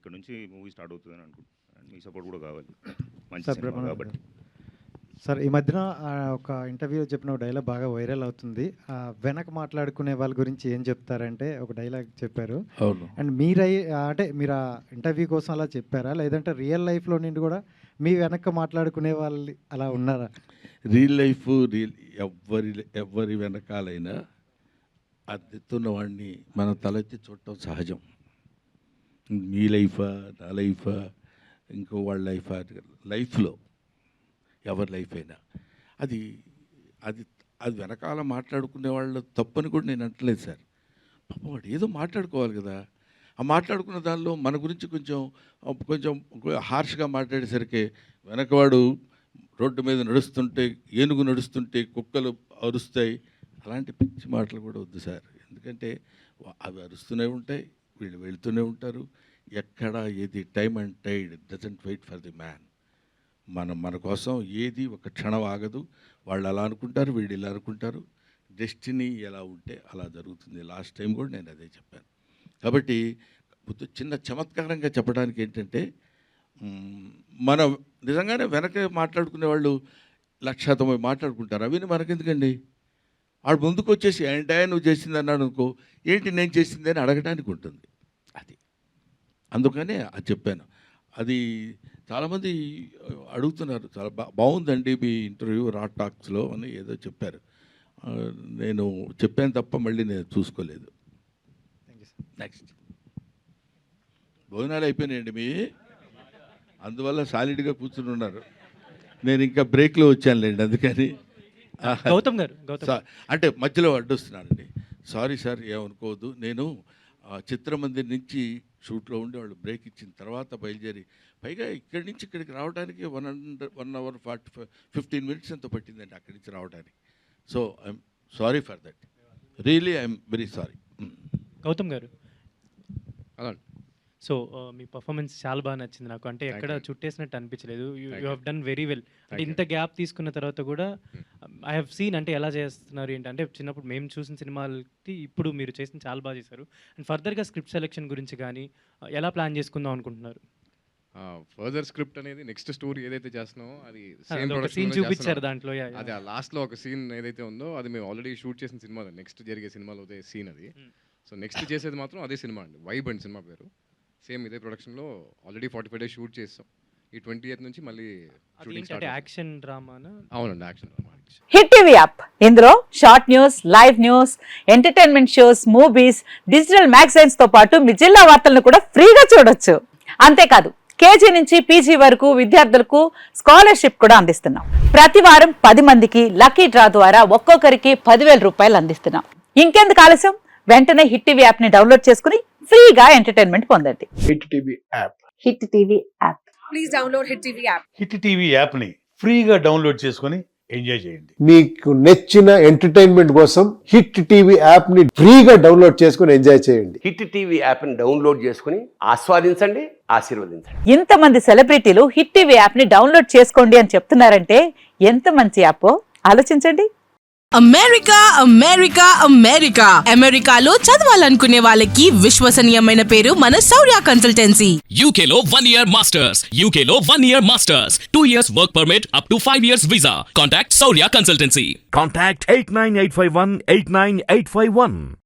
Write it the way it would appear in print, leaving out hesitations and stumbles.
ఇక్కడ నుంచి movie start అవుతుందని అనుకుంటున్నాను. మీ సపోర్ట్ కూడా కావాలి, మంచి సార్ సినిమా కాబట్టి. సార్ ఈ మధ్యన ఒక ఇంటర్వ్యూలో చెప్పిన ఒక డైలాగ్ బాగా వైరల్ అవుతుంది. వెనక మాట్లాడుకునే వాళ్ళ గురించి ఏం చెప్తారంటే ఒక డైలాగ్ చెప్పారు. అవును. అండ్ అంటే మీరు ఆ ఇంటర్వ్యూ కోసం అలా చెప్పారా, లేదంటే రియల్ లైఫ్లో నుండి కూడా మీ వెనక మాట్లాడుకునే వాళ్ళు అలా ఉన్నారా? రియల్ లైఫ్ ఎవరి వెనకాలైనా అద్దెతున్న వాడిని మనం తలెత్తి చూడటం సహజం. మీ లైఫా, నా లైఫా, ఇంకో వాళ్ళ లైఫా, లైఫ్లో ఎవరి లైఫ్ అయినా అది అది అది వెనకాల మాట్లాడుకునే వాళ్ళు తప్పని కూడా నేను అంటలేదు సార్. పాపం వాడు ఏదో మాట్లాడుకోవాలి కదా. ఆ మాట్లాడుకున్న దానిలో మన గురించి కొంచెం హార్ష్గా మాట్లాడేసరికి వెనకవాడు రోడ్డు మీద నడుస్తుంటే, ఏనుగు నడుస్తుంటే కుక్కలు అరుస్తాయి, అలాంటి పిచ్చి మాటలు కూడా వద్దు సార్. ఎందుకంటే అవి అరుస్తూనే ఉంటాయి, వీళ్ళు వెళ్తూనే ఉంటారు. ఎక్కడ ఏది time and tide doesn't wait for the man. మన కోసం ఏది ఒక క్షణం ఆగదు. వాళ్ళు అలా అనుకుంటారు, వీళ్ళు ఇలా అనుకుంటారు. డెస్టినీ ఎలా ఉంటే అలా జరుగుతుంది. లాస్ట్ టైం కూడా నేను అదే చెప్పాను. కాబట్టి చిన్న చమత్కారంగా చెప్పడానికి ఏంటంటే, మన నిజంగానే వెనక మాట్లాడుకునే వాళ్ళు 1,90,000 మాట్లాడుకుంటారు. అవన్నీ మనకెందుకండి? వాడు ముందుకు వచ్చేసి ఏంటా నువ్వు చేసింది అన్నాడు అనుకో, ఏంటి నేను చేసింది అని అడగడానికి ఉంటుంది. అది అందుకనే అది చెప్పాను. అది చాలామంది అడుగుతున్నారు, చాలా బాగుందండి మీ ఇంటర్వ్యూ రా టాక్స్లో అని ఏదో చెప్పారు. నేను చెప్పాను తప్ప మళ్ళీ నేను చూసుకోలేదు. నెక్స్ట్ భోజనాలు అయిపోయినాయండి మీ, అందువల్ల సాలిడ్గా కూర్చుని ఉన్నారు. నేను ఇంకా బ్రేక్లో వచ్చానులేండి, అందుకని. గౌతమ్ గారు అంటే మధ్యలో అడ్డొస్తున్నానండి, సారీ సార్, ఏమనుకోవద్దు. నేను చిత్రమందిర్ నుంచి షూట్లో ఉండి వాళ్ళు బ్రేక్ ఇచ్చిన తర్వాత బయలుదేరి, పైగా ఇక్కడి నుంచి ఇక్కడికి రావడానికి 1 hour 15 minutes ఎంతో పట్టిందండి అక్కడి నుంచి రావడానికి. So I'm sorry for that, really I'm very sorry. Gautam garu, అలా సో మీ పర్ఫార్మెన్స్ చాలా బాగా నచ్చింది నాకు. అంటే ఎక్కడ చుట్టేసినట్టు అనిపించలేదు. You have done very well. అంటే ఇంత గ్యాప్ తీసుకున్న తర్వాత కూడా ఐ హ్యావ్ సీన్ అంటే ఎలా చేస్తున్నారు ఏంటంటే, చిన్నప్పుడు మేము చూసిన సినిమాలకి ఇప్పుడు మీరు చేసిన చాలా బాగా చేశారు. అండ్ ఫర్దర్గా స్క్రిప్ట్ సెలెక్షన్ గురించి కానీ ఎలా ప్లాన్ చేసుకుందాం అనుకుంటున్నారు? ఫర్దర్ స్క్రిప్ట్ అనేది నెక్స్ట్ స్టోరీ ఏదైతే చేస్తున్నామో అది సీన్ చూపించారు దాంట్లో. అది ఆ లాస్ట్లో ఒక సీన్ ఏదైతే ఉందో అది మేము ఆల్రెడీ షూట్ చేసిన సినిమా, నెక్స్ట్ జరిగే సినిమాలో అదే సీన్ అది. సో నెక్స్ట్ చేసేది మాత్రం అదే సినిమా అండి, వైబ్ అండ్ సినిమా పేరు. సేమ్ ఇదే ప్రొడక్షన్లో ఆల్రెడీ 45 days షూట్ చేస్తాం. ఈ 28th నుంచి మళ్ళీ షూటింగ్ స్టార్ట్. యాక్షన్ డ్రామానా? అవునండి, action drama. Hit TV app, ఇందులో short news, live news, entertainment shows, movies, digital magazines తో పాటు మీ జిల్లా వార్తలను కూడా ఫ్రీగా చూడొచ్చు. అంతేకాదు కేజీ నుంచి పీజీ వరకు విద్యార్థులకు స్కాలర్షిప్ కూడా అందిస్తున్నాం. ప్రతి వారం 10 మందికి లక్కీ డ్రా ద్వారా ఒక్కొక్కరికి 10,000 రూపాయలు అందిస్తున్నాం. ఇంకెందుకు ఆలస్యం, వెంటనే హిట్ టీవీ యాప్ ని డౌన్లోడ్ చేసుకుని ఫ్రీగా ఎంటర్టైన్మెంట్ పొందండి. Hit TV app. Hit TV app. Please download hit TV app. Hit TV app ని ఫ్రీగా డౌన్లోడ్ చేసుకొని ఎంజాయ్ చేయండి. మీకు నచ్చిన ఎంటర్టైన్మెంట్ కోసం హిట్ టీవీ యాప్ ని ఫ్రీగా డౌన్లోడ్ చేసుకొని ఎంజాయ్ చేయండి. హిట్ టీవీ యాప్ ని డౌన్లోడ్ చేసుకుని ఆస్వాదించండి, ఆశీర్వదించండి. ఇంతమంది సెలబ్రిటీలు హిట్ టీవీ యాప్ ని డౌన్లోడ్ చేసుకోండి అని చెప్తున్నారంటే ఎంత మంచి యాప్ ఆలోచించండి. అమెరికా అమెరికా అమెరికా అమెరికాలో చదవాలనుకునే వాళ్ళకి విశ్వసనీయమైన పేరు మన శౌర్య కన్సల్టెన్సీ. UK లో 1 year masters, UK లో 1 year masters, 2 years work permit up to 5 years visa. Contact Shaurya Consultancy. Contact 89851 89851.